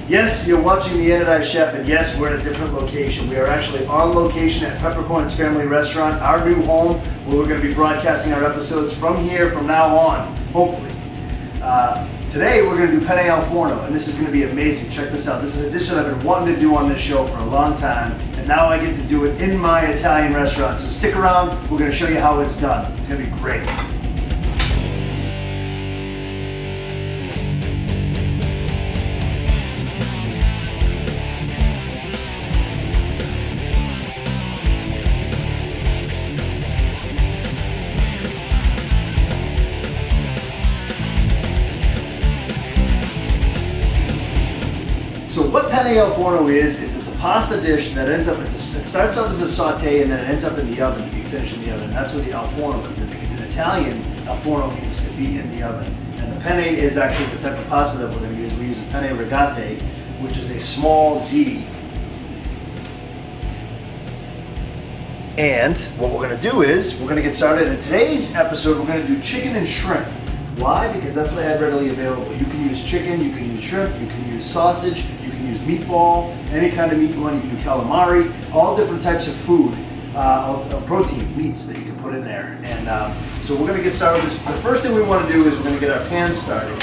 Yes, you're watching the Anodized Chef, and yes, we're in a different location. We are actually on location at Peppercorn's Family Restaurant, our new home, where we're going to be broadcasting our episodes from here from now on, hopefully. Today we're going to do Penne al Forno, and this is going to be amazing. Check this out. This is a dish that I've been wanting to do on this show for a long time, and now I get to do it in my Italian restaurant. So stick around, we're going to show you how it's done. It's going to be great. So what Penne al Forno is it's a pasta dish that ends up, it starts out as a saute and then it ends up in the oven to be finished in the oven. And that's where the al forno comes in, because in Italian, al forno means to be in the oven. And the penne is actually the type of pasta that we're going to use. We use a penne rigate, which is a small ziti. And what we're going to do is, we're going to get started. In today's episode, we're going to do chicken and shrimp. Why? Because that's what I had readily available. You can use chicken, you can use shrimp, you can use sausage, you can use meatball, any kind of meat you want. You can do calamari, all different types of food, protein, meats that you can put in there. And so we're going to get started with this. The first thing we want to do is we're going to get our pan started.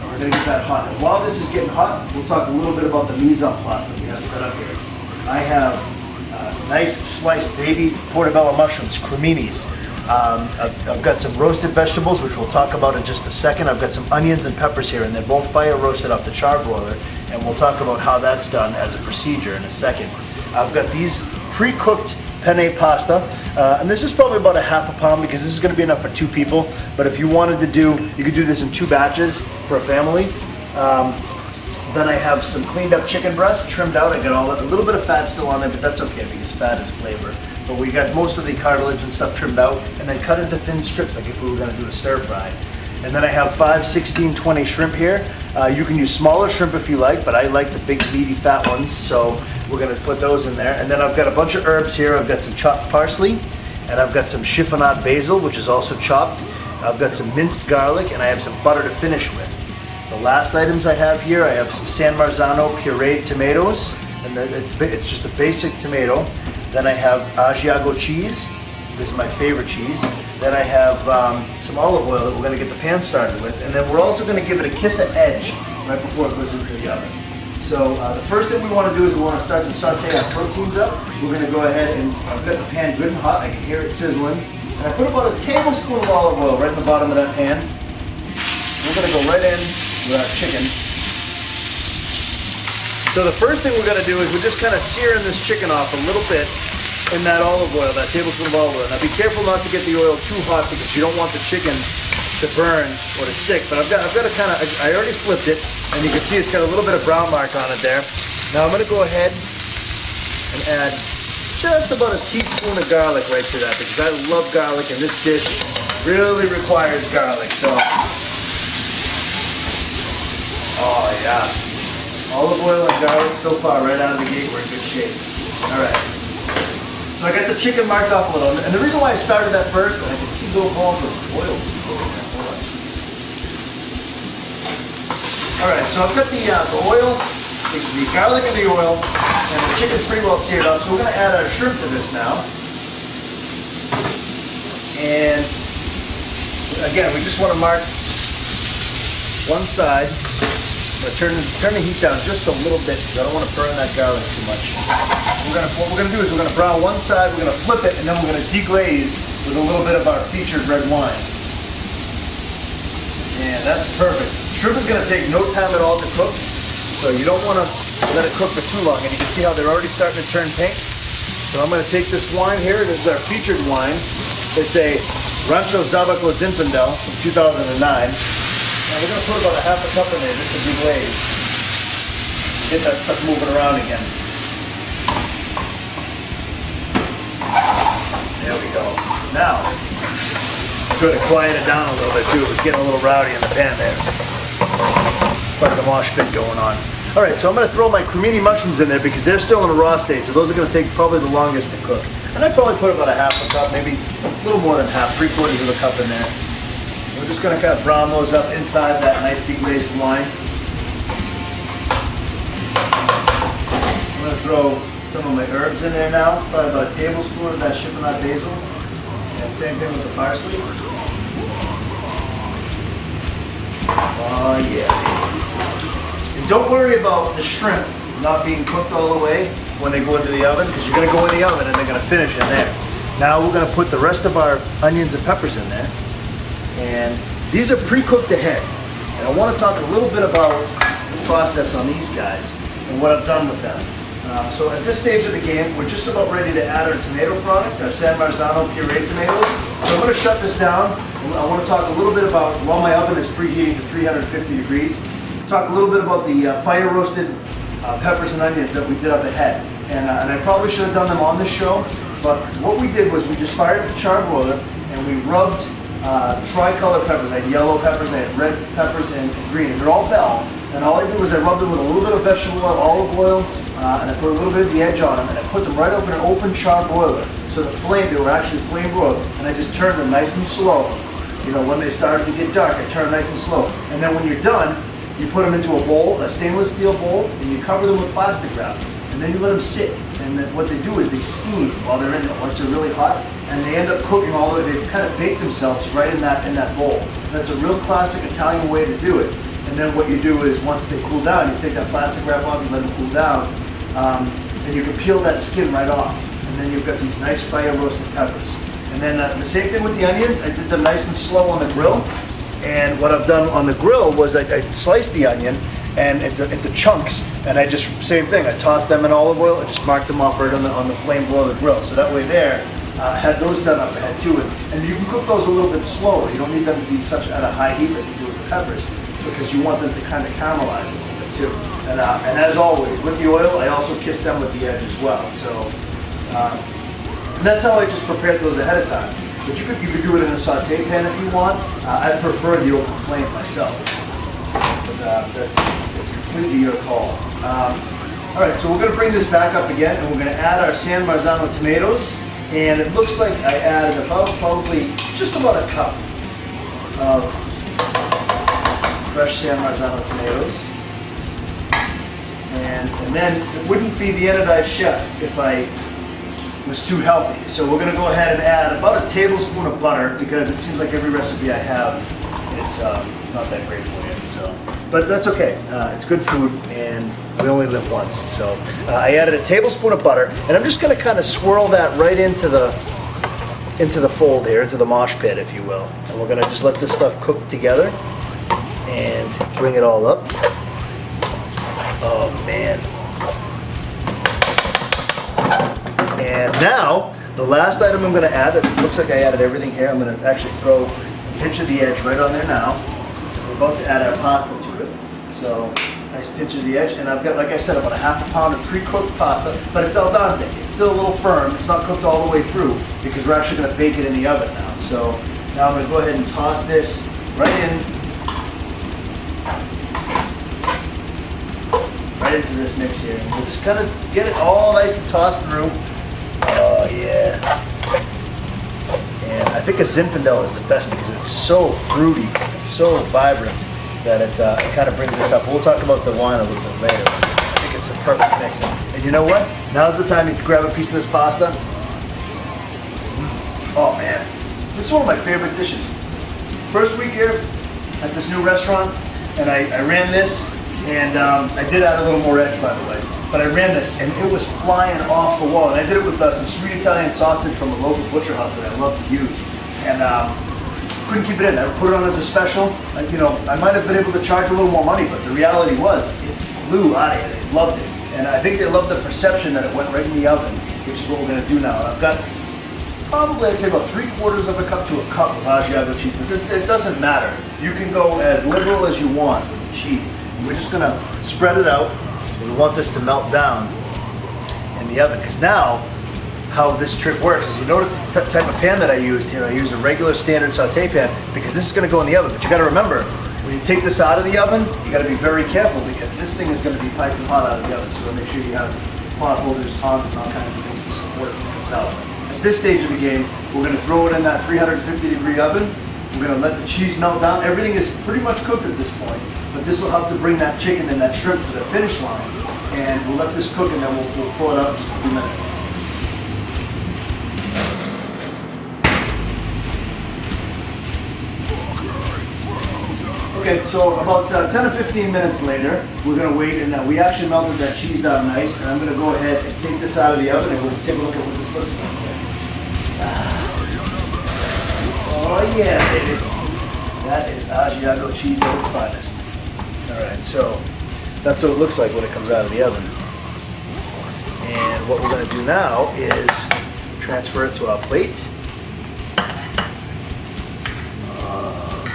We're going to get that hot. And while this is getting hot, we'll talk a little bit about the mise en place that we have set up here. I have nice sliced baby portobello mushrooms, creminis. I've got some roasted vegetables, which we'll talk about in just a second. I've got some onions and peppers here, and they're both fire roasted off the char broiler, and we'll talk about how that's done as a procedure in a second. I've got these pre-cooked penne pasta, and this is probably about a half a pound because this is going to be enough for 2 people, but if you wanted to do, you could do this in 2 batches for a family. Then I have some cleaned up chicken breast, trimmed out. I got a little bit of fat still on there, but that's okay because fat is flavor. But we got most of the cartilage and stuff trimmed out and then cut into thin strips like if we were going to do a stir fry. And then I have 5, 16, 20 shrimp here. You can use smaller shrimp if you like, but I like the big meaty fat ones, so we're going to put those in there. And then I've got a bunch of herbs here. I've got some chopped parsley, and I've got some chiffonade basil, which is also chopped. I've got some minced garlic, and I have some butter to finish with. The last items I have here, I have some San Marzano pureed tomatoes, and it's just a basic tomato. Then I have Asiago cheese. This is my favorite cheese. Then I have some olive oil that we're going to get the pan started with, and then we're also going to give it a kiss of edge right before it goes into the oven. So the first thing we want to do is we want to start to saute our proteins up. We're going to go ahead and I've got the pan good and hot. I can hear it sizzling, and I put about a tablespoon of olive oil right in the bottom of that pan. We're going to go right in with our chicken. So the first thing we're going to do is we're just kind of searing this chicken off a little bit in that olive oil, that tablespoon of olive oil. Now be careful not to get the oil too hot because you don't want the chicken to burn or to stick. But I've got to kind of, I already flipped it, and you can see it's got a little bit of brown mark on it there. Now I'm going to go ahead and add just about a teaspoon of garlic right to that because I love garlic, and this dish really requires garlic. So. Oh yeah, olive oil and garlic so far right out of the gate, we're in good shape. All right, so I got the chicken marked off a little, and the reason why I started that first, I can see little balls of oil. All right, so I've got the oil, the garlic and the oil, and the chicken's pretty well seared up, so we're gonna add our shrimp to this now. And again, we just wanna mark one side. Turn the heat down just a little bit because I don't want to burn that garlic too much. What we're going to do is we're going to brown one side, we're going to flip it, and then we're going to deglaze with a little bit of our featured red wine. And that's perfect. Shrimp is going to take no time at all to cook, so you don't want to let it cook for too long. And you can see how they're already starting to turn pink. So I'm going to take this wine here. This is our featured wine. It's a Rancho Zabaco Zinfandel from 2009. Now we're going to put about a half a cup in there just to deglaze. Get that stuff moving around again. There we go. Now, I'm going to quiet it down a little bit too. It was getting a little rowdy in the pan there. Quite a mosh pit going on. All right, so I'm going to throw my cremini mushrooms in there because they're still in a raw state, so those are going to take probably the longest to cook. And I'd probably put about a half a cup, maybe a little more than half, 3/4 of a cup in there. We're just going to kind of brown those up inside that nice deglazed wine. throw some of my herbs in there now, probably about a tablespoon of that chiffonade basil. And same thing with the parsley. Oh yeah. And don't worry about the shrimp not being cooked all the way when they go into the oven, because you're going to go in the oven and they're going to finish in there. Now we're going to put the rest of our onions and peppers in there. And these are pre-cooked ahead. And I want to talk a little bit about the process on these guys and what I've done with them. So at this stage of the game, we're just about ready to add our tomato product, our San Marzano puree tomatoes. So I'm going to shut this down. I want to talk a little bit about, while my oven is preheating to 350 degrees, talk a little bit about the fire roasted peppers and onions that we did up ahead. And I probably should have done them on this show, but what we did was we just fired the charbroiler and we rubbed tricolor peppers. I had yellow peppers, I had red peppers, and green, and they're all bell. And all I did was I rubbed them with a little bit of vegetable oil, olive oil, and I put a little bit of the edge on them, and I put them right up in an open charbroiler. So the flame, they were actually flame broiled, and I just turned them nice and slow. You know, when they started to get dark, I turned nice and slow. And then when you're done, you put them into a bowl, a stainless steel bowl, and you cover them with plastic wrap. And then you let them sit. And then what they do is they steam while they're in there, once they're really hot, and they end up cooking all the way. They kind of bake themselves right in that bowl. That's a real classic Italian way to do it. And then what you do is once they cool down, you take that plastic wrap off, you let them cool down, and you can peel that skin right off. And then you've got these nice fire roasted peppers. And then the same thing with the onions. I did them nice and slow on the grill. And what I've done on the grill was I sliced the onion and into chunks, and I just, same thing, I tossed them in olive oil and just marked them off right on the flame below the grill. So that way there, I had those done up ahead too. And you can cook those a little bit slower. You don't need them to be such at a high heat like you do with the peppers, because you want them to kind of caramelize a little bit too. And as always, with the oil, I also kiss them with the edge as well. So and that's how I just prepared those ahead of time. But you could do it in a saute pan if you want. I prefer the open flame myself. But it's completely your call. All right, so we're going to bring this back up again, and we're going to add our San Marzano tomatoes. And it looks like I added probably just about a cup of fresh San Marzano tomatoes. And then it wouldn't be the Anodized Chef if I was too healthy. So we're going to go ahead and add about a tablespoon of butter, because it seems like every recipe I have is not that great for you. So, but that's okay. It's good food, and we only live once. So I added a tablespoon of butter, and I'm just going to kind of swirl that right into the fold here, into the mosh pit, if you will. And we're going to just let this stuff cook together and bring it all up. Oh man. And now, the last item I'm going to add, that looks like I added everything here, I'm going to actually throw a pinch of the edge right on there now. We're about to add our pasta to it. So, nice pinch of the edge. And I've got, like I said, about a half a pound of pre-cooked pasta, but it's al dente. It's still a little firm. It's not cooked all the way through, because we're actually going to bake it in the oven now. So, now I'm going to go ahead and toss this right into this mix here. And we'll just kind of get it all nice and tossed through. Oh yeah. And I think a Zinfandel is the best, because it's so fruity, it's so vibrant, that it kind of brings this up. We'll talk about the wine a little bit later. I think it's the perfect mix. And you know what? Now's the time you grab a piece of this pasta. Oh man, this is one of my favorite dishes. First week here at this new restaurant, and I ran this, and I did add a little more edge, by the way. But I ran this, and it was flying off the wall. And I did it with some sweet Italian sausage from a local butcher house that I love to use. And couldn't keep it in. I put it on as a special. You know, I might have been able to charge a little more money, but the reality was, it flew out of here. They loved it. And I think they loved the perception that it went right in the oven, which is what we're going to do now. And I've got probably, I'd say, about 3/4 of a cup to a cup of Asiago cheese. But it doesn't matter. You can go as liberal as you want with the cheese. And we're just going to spread it out. We want this to melt down in the oven, because now how this trick works is, you notice the type of pan that I used here. I used a regular standard saute pan, because this is going to go in the oven. But you got to remember, when you take this out of the oven, you got to be very careful, because this thing is going to be piping hot out of the oven. So make sure you have pot holders, tongs, and all kinds of things to support it when it comes out. At this stage of the game, we're going to throw it in that 350-degree oven. We're going to let the cheese melt down. Everything is pretty much cooked at this point, but this will help to bring that chicken and that shrimp to the finish line. and we'll let this cook, and then we'll pull it out in just a few minutes. Okay, so about 10 or 15 minutes later, we're going to wait, and we actually melted that cheese down nice, and I'm going to go ahead and take this out of the oven, and we'll take a look at what this looks like. Oh yeah, baby. That is Asiago cheese at its finest. Alright, so that's what it looks like when it comes out of the oven. And what we're going to do now is transfer it to our plate.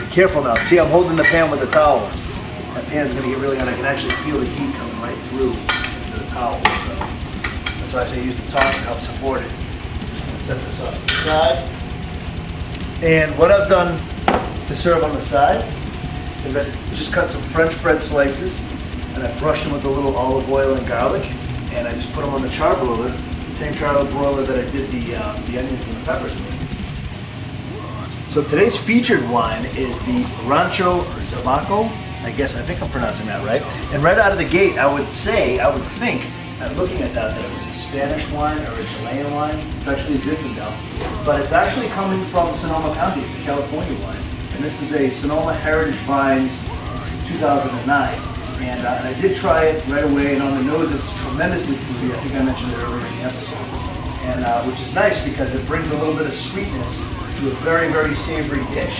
Be careful now. See, I'm holding the pan with the towel. That pan's going to get really hot. I can actually feel the heat coming right through into the towel. So that's why I say use the tongs to help support it. Just going to set this off to the side. And what I've done to serve on the side is I just cut some French bread slices, and I brushed them with a little olive oil and garlic, and I just put them on the charbroiler, the same charbroiler that I did the onions and the peppers with. So today's featured wine is the Rancho Zabaco. I think I'm pronouncing that right. And right out of the gate, I would think, looking at that it was a Spanish wine or a Chilean wine. It's actually Zinfandel, but it's actually coming from Sonoma County. It's a California wine, and this is a Sonoma Heritage Vines 2009. And I did try it right away, and on the nose it's tremendously fruity. I think I mentioned it earlier in the episode, and which is nice because it brings a little bit of sweetness to a very, very savory dish.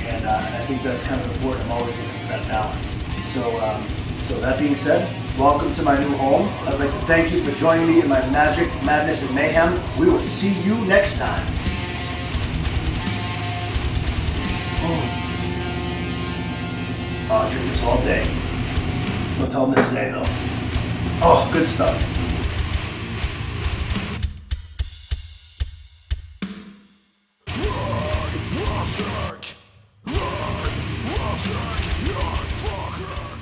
And I think that's kind of important. I'm always looking for that balance. So that being said, welcome to my new home. I'd like to thank you for joining me in my magic, madness, and mayhem. We will see you next time. I'll drink this all day. Don't tell Mrs. A though. Oh, good stuff. Right,